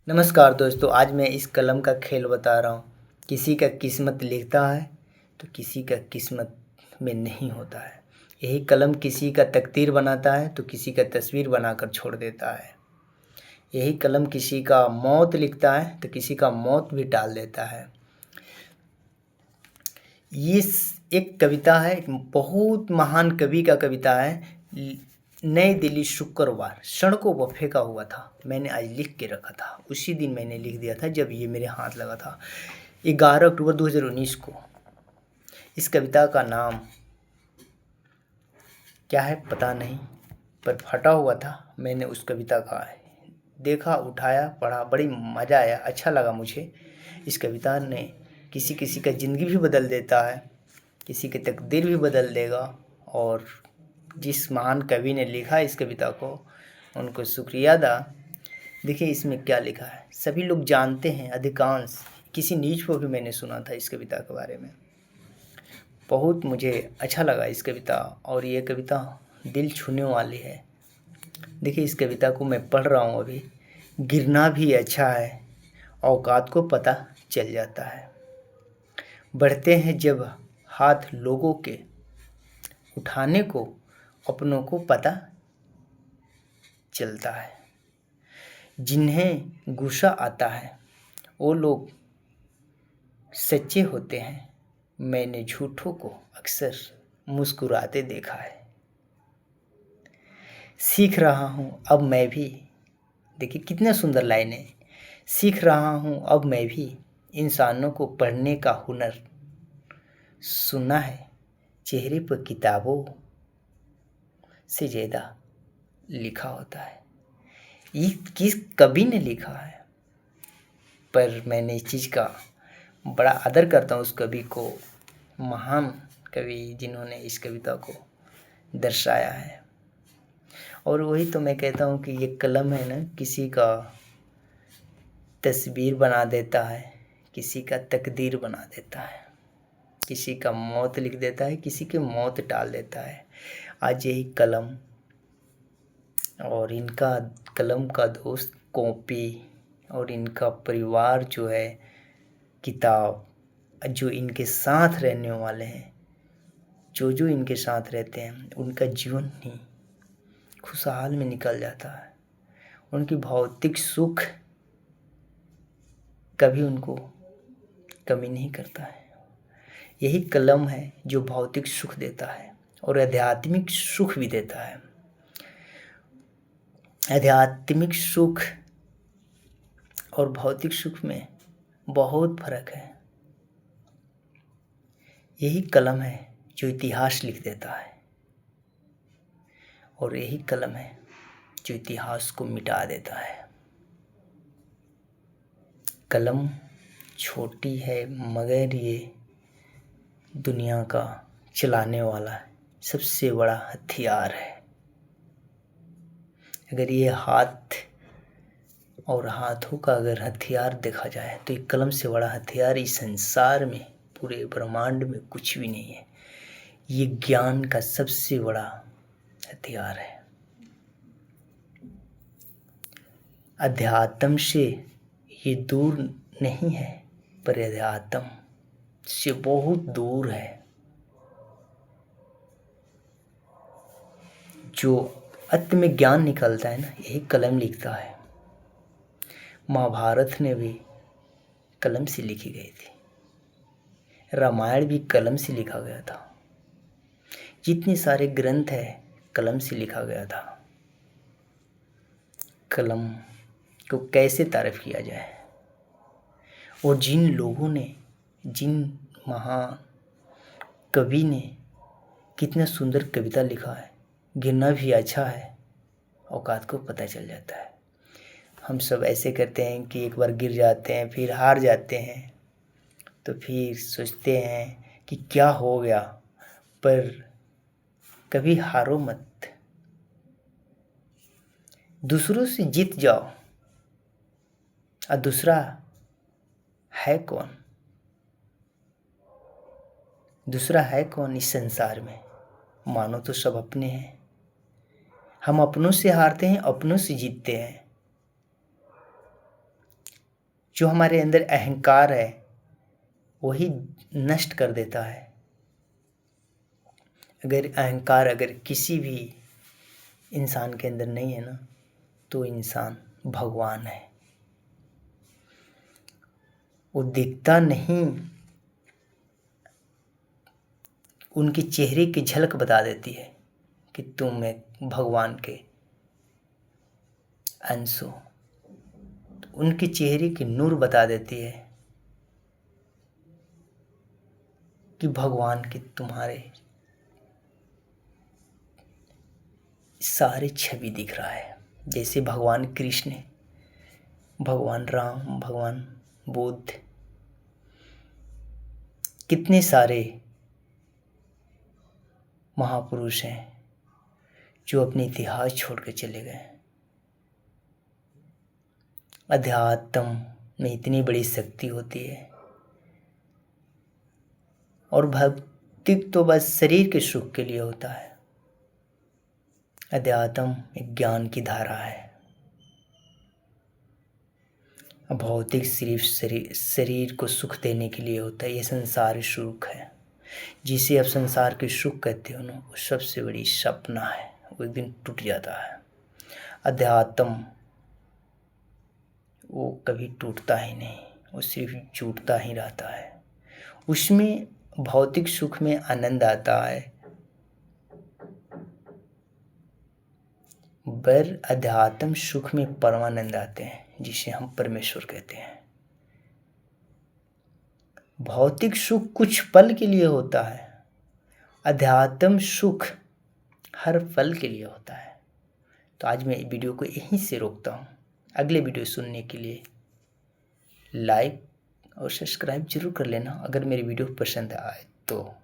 नमस्कार दोस्तों, आज मैं इस कलम का खेल बता रहा हूँ। किसी का किस्मत लिखता है तो किसी का किस्मत में नहीं होता है। यही कलम किसी का तकदीर बनाता है तो किसी का तस्वीर बनाकर छोड़ देता है। यही कलम किसी का मौत लिखता है तो किसी का मौत भी टाल देता है। ये एक कविता है, एक बहुत महान कवि का कविता है। नई दिल्ली, शुक्रवार, क्षण को वो फेंका हुआ था, मैंने आज लिख के रखा था। उसी दिन मैंने लिख दिया था जब ये मेरे हाथ लगा था, 11 अक्टूबर 2019 को। इस कविता का नाम क्या है पता नहीं, पर फटा हुआ था। मैंने उस कविता का देखा, उठाया, पढ़ा, बड़ी मज़ा आया, अच्छा लगा मुझे। इस कविता ने किसी किसी का ज़िंदगी भी बदल देता है, किसी की तकदीर भी बदल देगा। और जिस महान कवि ने लिखा इस कविता को, उनको शुक्रिया अदा। देखिए इसमें क्या लिखा है, सभी लोग जानते हैं, अधिकांश। किसी न्यूज़ पर भी मैंने सुना था इस कविता के बारे में। बहुत मुझे अच्छा लगा इस कविता, और ये कविता दिल छूने वाली है। देखिए इस कविता को मैं पढ़ रहा हूँ अभी। गिरना भी अच्छा है, औकात को पता चल जाता है। बढ़ते हैं जब हाथ लोगों के, उठाने को अपनों को पता चलता है। जिन्हें गुस्सा आता है वो लोग सच्चे होते हैं। मैंने झूठों को अक्सर मुस्कुराते देखा है। सीख रहा हूँ अब मैं भी, देखिए कितने सुंदर लाइनें। सीख रहा हूँ अब मैं भी इंसानों को पढ़ने का हुनर। सुना है चेहरे पर किताबों से ज़्यादा लिखा होता है। ये किस कवि ने लिखा है, पर मैंने इस चीज़ का बड़ा आदर करता हूँ उस कवि को, महान कवि जिन्होंने इस कविता को दर्शाया है। और वही तो मैं कहता हूँ कि ये कलम है ना, किसी का तस्वीर बना देता है, किसी का तकदीर बना देता है, किसी का मौत लिख देता है, किसी की मौत टाल देता है। आज यही कलम और इनका कलम का दोस्त कॉपी, और इनका परिवार जो है किताब, जो इनके साथ रहने वाले हैं, जो इनके साथ रहते हैं, उनका जीवन ही खुशहाल में निकल जाता है। उनकी भौतिक सुख कभी उनको कमी नहीं करता है। यही कलम है जो भौतिक सुख देता है और आध्यात्मिक सुख भी देता है। आध्यात्मिक सुख और भौतिक सुख में बहुत फर्क है। यही कलम है जो इतिहास लिख देता है, और यही कलम है जो इतिहास को मिटा देता है। कलम छोटी है मगर ये दुनिया का चलाने वाला सबसे बड़ा हथियार है। अगर ये हाथ और हाथों का अगर हथियार देखा जाए तो एक कलम से बड़ा हथियार इस संसार में, पूरे ब्रह्मांड में कुछ भी नहीं है। ये ज्ञान का सबसे बड़ा हथियार है। अध्यात्म से ये दूर नहीं है, पर अध्यात्म से बहुत दूर है। जो अंत में ज्ञान निकलता है ना, यही कलम लिखता है। महाभारत ने भी कलम से लिखी गई थी, रामायण भी कलम से लिखा गया था। जितने सारे ग्रंथ है कलम से लिखा गया था। कलम को कैसे तारीफ किया जाए। और जिन लोगों ने, जिन महान कवि ने कितना सुंदर कविता लिखा है, गिरना भी अच्छा है, औकात को पता चल जाता है। हम सब ऐसे करते हैं कि एक बार गिर जाते हैं, फिर हार जाते हैं, तो फिर सोचते हैं कि क्या हो गया। पर कभी हारो मत, दूसरों से जीत जाओ। और दूसरा है कौन, दूसरा है कौन इस संसार में? मानो तो सब अपने हैं। हम अपनों से हारते हैं, अपनों से जीतते हैं। जो हमारे अंदर अहंकार है वही नष्ट कर देता है। अगर अहंकार अगर किसी भी इंसान के अंदर नहीं है ना, तो इंसान भगवान है। वो दिखता नहीं, उनके चेहरे की झलक बता देती है कि तुम एक भगवान के अंश हो। उनके चेहरे की नूर बता देती है कि भगवान की तुम्हारे सारे छवि दिख रहा है। जैसे भगवान कृष्ण, भगवान राम, भगवान बुद्ध, कितने सारे महापुरुष हैं जो अपने इतिहास छोड़ के चले गए। अध्यात्म में इतनी बड़ी शक्ति होती है, और भक्ति तो बस शरीर के सुख के लिए होता है। अध्यात्म एक ज्ञान की धारा है। भौतिक सिर्फ शरीर को सुख देने के लिए होता है। ये संसार सुख है, जिसे आप संसार के सुख कहते हो ना, वो सबसे बड़ी सपना है, वो एक दिन टूट जाता है। अध्यात्म वो कभी टूटता ही नहीं, वो सिर्फ जुटता ही रहता है। उसमें भौतिक सुख में आनंद आता है, पर अध्यात्म सुख में परमानंद आते हैं, जिसे हम परमेश्वर कहते हैं। भौतिक सुख कुछ पल के लिए होता है, अध्यात्म सुख हर पल के लिए होता है। तो आज मैं वीडियो को यहीं से रोकता हूँ। अगले वीडियो सुनने के लिए लाइक और सब्सक्राइब जरूर कर लेना अगर मेरी वीडियो पसंद आए तो।